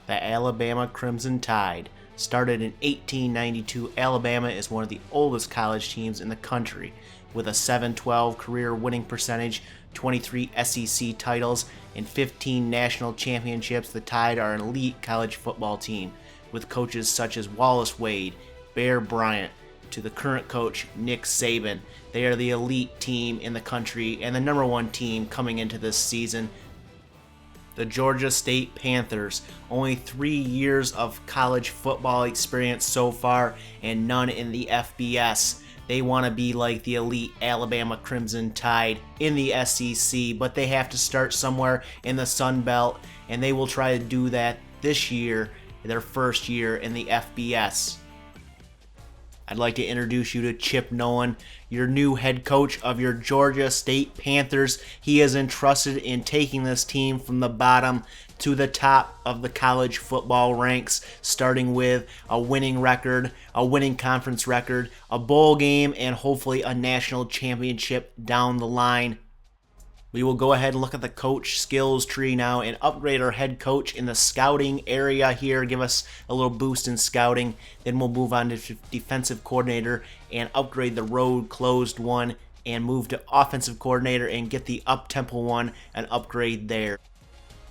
The Alabama Crimson Tide. Started in 1892, Alabama is one of the oldest college teams in the country, with a 7-12 career winning percentage, 23 SEC titles, and 15 national championships. The Tide are an elite college football team, with coaches such as Wallace Wade, Bear Bryant, to the current coach, Nick Saban. They are the elite team in the country and the number one team coming into this season. The Georgia State Panthers, only 3 years of college football experience so far and none in the FBS. They want to be like the elite Alabama Crimson Tide in the SEC, but they have to start somewhere in the Sun Belt, and they will try to do that this year, their first year in the FBS. I'd like to introduce you to Chip Nolan, your new head coach of your Georgia State Panthers. He is entrusted in taking this team from the bottom to the top of the college football ranks, starting with a winning record, a winning conference record, a bowl game, and hopefully a national championship down the line. We will go ahead and look at the coach skills tree now and upgrade our head coach in the scouting area here, give us a little boost in scouting. Then we'll move on to defensive coordinator and upgrade the road closed one and move to offensive coordinator and get the up-tempo one and upgrade there.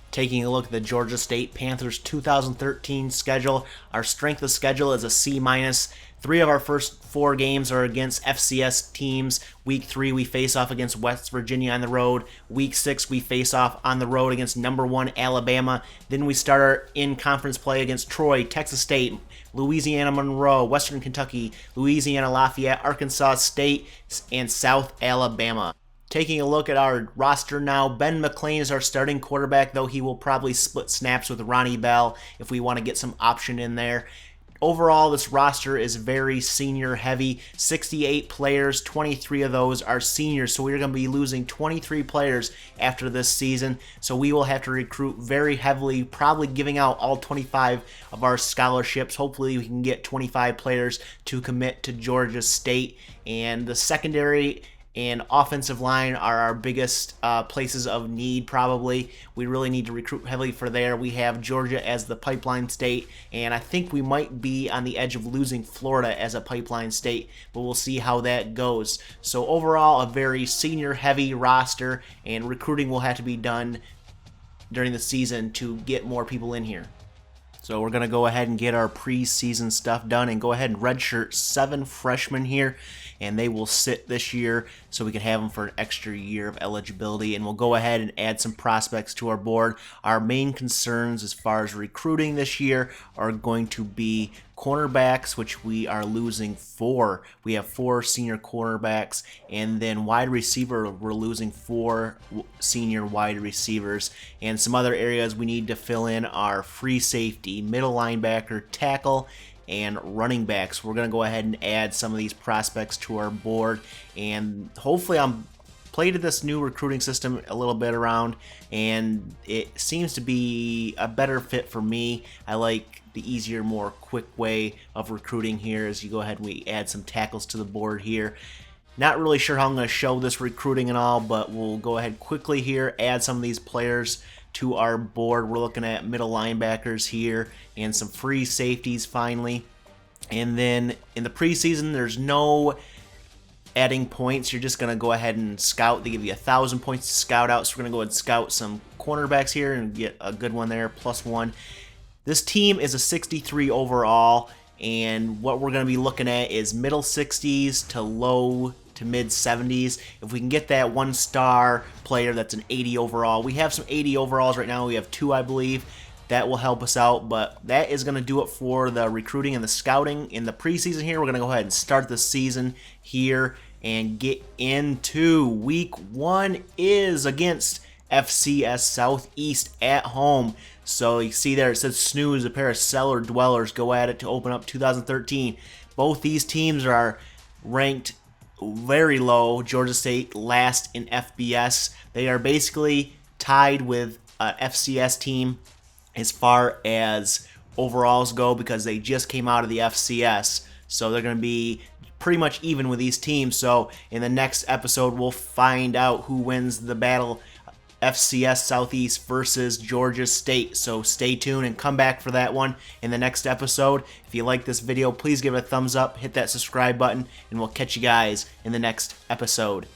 Taking a look at the Georgia State Panthers 2013 schedule, our strength of schedule is a C-. 3 of our first 4 games are against FCS teams. Week 3, we face off against West Virginia on the road. Week 6, we face off on the road against number 1 Alabama. Then we start our in-conference play against Troy, Texas State, Louisiana Monroe, Western Kentucky, Louisiana Lafayette, Arkansas State, and South Alabama. Taking a look at our roster now, Ben McClain is our starting quarterback, though he will probably split snaps with Ronnie Bell if we want to get some option in there. Overall, this roster is very senior heavy. 68 players, 23 of those are seniors, so we're going to be losing 23 players after this season. So we will have to recruit very heavily, probably giving out all 25 of our scholarships. Hopefully we can get 25 players to commit to Georgia State. And the secondary and offensive line are our biggest places of need, probably. We really need to recruit heavily for there. We have Georgia as the pipeline state, and I think we might be on the edge of losing Florida as a pipeline state, but we'll see how that goes. So overall, a very senior-heavy roster, and recruiting will have to be done during the season to get more people in here. So we're going to go ahead and get our preseason stuff done and go ahead and redshirt 7 freshmen here, and they will sit this year so we can have them for an extra year of eligibility, and we'll go ahead and add some prospects to our board. Our main concerns as far as recruiting this year are going to be cornerbacks, which we are losing 4. We have 4 senior cornerbacks, and then wide receiver, we're losing 4 senior wide receivers, and some other areas we need to fill in are free safety, middle linebacker, tackle, and running backs. We're going to go ahead and add some of these prospects to our board, and hopefully I'm played this new recruiting system a little bit around, and it seems to be a better fit for me. I like the easier, more quick way of recruiting here as you go ahead and we add some tackles to the board here. Not really sure how I'm going to show this recruiting and all, but we'll go ahead quickly here, add some of these players to our board. We're looking at middle linebackers here and some free safeties finally. And then in the preseason, there's no adding points. You're just going to go ahead and scout. They give you 1,000 points to scout out, so we're going to go ahead and scout some cornerbacks here and get a good one there, +1. This team is a 63 overall, and what we're going to be looking at is middle 60s to low to mid 70s. If we can get that 1-star player that's an 80 overall. We have some 80 overalls right now. We have 2, I believe. That will help us out, but that is going to do it for the recruiting and the scouting in the preseason here. We're going to go ahead and start the season here and get into week 1 is against FCS Southeast at home. So you see there it says snooze, a pair of cellar dwellers go at it to open up 2013. Both these teams are ranked very low. Georgia State last in FBS. They are basically tied with an FCS team as far as overalls go because they just came out of the FCS. So they're going to be pretty much even with these teams. So in the next episode, we'll find out who wins the battle FCS Southeast versus Georgia State. So stay tuned and come back for that one in the next episode. If you like this video, please give it a thumbs up, hit that subscribe button, and we'll catch you guys in the next episode.